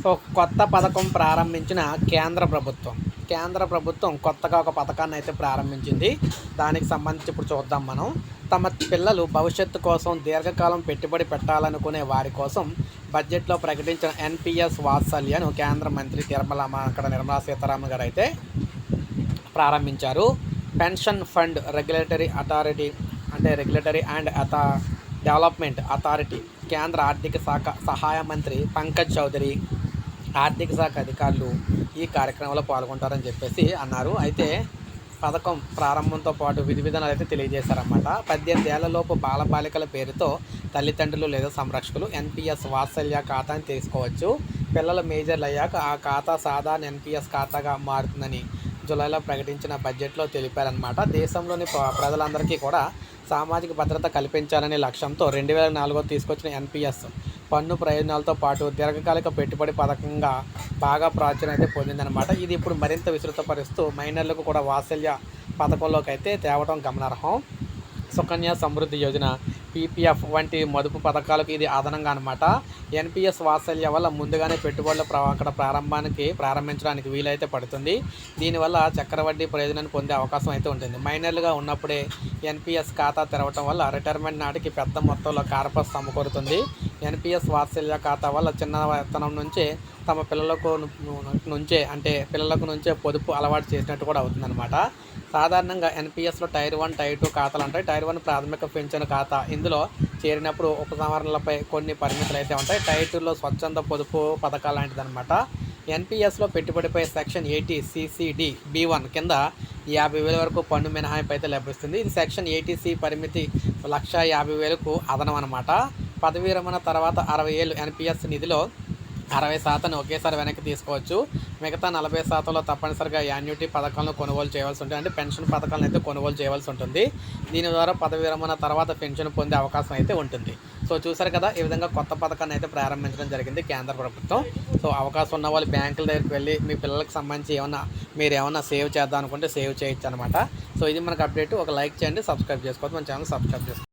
So కొత్త పథకం ప్రారంభించిన కేంద్ర ప్రభుత్వం కొత్తగా ఒక పథకాన్ని అయితే ప్రారంభించింది. దానికి సంబంధించి ఇప్పుడు చూద్దాం మనం. తమ పిల్లలు భవిష్యత్తు కోసం దీర్ఘకాలం పెట్టుబడి పెట్టాలనుకునే వారి కోసం బడ్జెట్లో ప్రకటించిన ఎన్పిఎస్ వాత్సల్యను కేంద్ర మంత్రి నిర్మలా సీతారామన్ గారు అయితే ప్రారంభించారు. Pension fund regulatory and development authority కేంద్ర ఆర్థిక శాఖ సహాయ మంత్రి పంకజ్ చౌదరి, ఆర్థిక శాఖ అధికారులు ఈ కార్యక్రమంలో పాల్గొంటారని చెప్పేసి అన్నారు. అయితే పథకం ప్రారంభంతో పాటు విధి విధానాలు అయితే తెలియజేశారన్నమాట. 18 ఏళ్లలోపు బాలబాలికల పేరుతో తల్లిదండ్రులు లేదా సంరక్షకులు ఎన్పిఎస్ వాత్సల్య ఖాతాని తీసుకోవచ్చు. పిల్లల మేజర్లు అయ్యాక ఆ ఖాతా సాధారణ ఎన్పిఎస్ ఖాతాగా మారుతుందని జూలైలో ప్రకటించిన బడ్జెట్లో తెలిపారన్నమాట. దేశంలోని ప్రజలందరికీ కూడా సామాజిక భద్రత కల్పించాలనే లక్ష్యంతో 2004లో తీసుకొచ్చిన ఎన్పిఎస్ పన్ను ప్రయోజనాలతో పాటు దీర్ఘకాలిక పెట్టుబడి పథకంగా బాగా ప్రాచుర్యం అయితే పొందిందనమాట. ఇది ఇప్పుడు మరింత విస్తృతపరుస్తూ మైనర్లకు కూడా వాత్సల్య పథకంలోకి అయితే తేవడం గమనార్హం. సుకన్య సమృద్ధి యోజన, పీపీఎఫ్ వంటి మదుపు పథకాలకు ఇది అదనంగా అనమాట. ఎన్పిఎస్ వాత్సల్య వల్ల ముందుగానే పెట్టుబడులు ప్రారంభించడానికి వీలైతే పడుతుంది. దీనివల్ల చక్రవడ్డీ ప్రయోజనాన్ని పొందే అవకాశం అయితే ఉంటుంది. మైనర్లుగా ఉన్నప్పుడే ఎన్పిఎస్ ఖాతా తెరవడం వల్ల రిటైర్మెంట్ నాటికి పెద్ద మొత్తంలో కార్పస్ సమకూరుతుంది. ఎన్పిఎస్ వాత్సల్య ఖాతా వల్ల చిన్నతనం నుంచే తమ పిల్లలకు నుంచే పొదుపు అలవాటు చేసినట్టు కూడా అవుతుందన్నమాట. సాధారణంగా ఎన్పిఎస్లో టైర్ 1, టైర్ 2 ఖాతాలు ఉంటాయి. టైర్ 1 ప్రాథమిక పింఛను ఖాతా. ఇందులో చేరినప్పుడు ఉపసంహరణలపై కొన్ని పరిమితులు అయితే ఉంటాయి. టైర్ 2లో స్వచ్ఛంద పొదుపు పథకాలు లాంటిదన్నమాట. ఎన్పిఎస్లో పెట్టుబడిపై సెక్షన్ 80 సిసిడి B1 కింద 50,000 వరకు పన్ను మినహాయింపు అయితే లభిస్తుంది. ఇది సెక్షన్ 80C పరిమితి 1,50,000కు అదనం అనమాట. పదవీ విరమణ తర్వాత 60 ఏళ్ళు ఎన్పిఎస్ నిధిలో 60% ఒకేసారి వెనక్కి తీసుకోవచ్చు. మిగతా 40%లో తప్పనిసరిగా యాన్యుటీ పథకాలను కొనుగోలు చేయవలసి ఉంటుంది. అంటే పెన్షన్ పథకాలను అయితే కొనుగోలు చేయవలసి ఉంటుంది. దీని ద్వారా పదవి విరమణ తర్వాత పెన్షన్ పొందే అవకాశం అయితే ఉంటుంది. సో చూసారు కదా, ఈ విధంగా కొత్త పథకాన్ని అయితే ప్రారంభించడం జరిగింది కేంద్ర ప్రభుత్వం. సో అవకాశం ఉన్న వాళ్ళు బ్యాంకుల దగ్గరికి వెళ్ళి మీ పిల్లలకు సంబంధించి మీరు ఏమన్నా సేవ్ చేద్దాం అనుకుంటే సేవ్ చేయొచ్చు అనమాట. సో ఇది మనకు అప్డేట్. ఒక లైక్ చేయండి, సబ్స్క్రైబ్ చేసుకోవద్దు, మన ఛానల్ సబ్స్క్రైబ్ చేసుకోండి.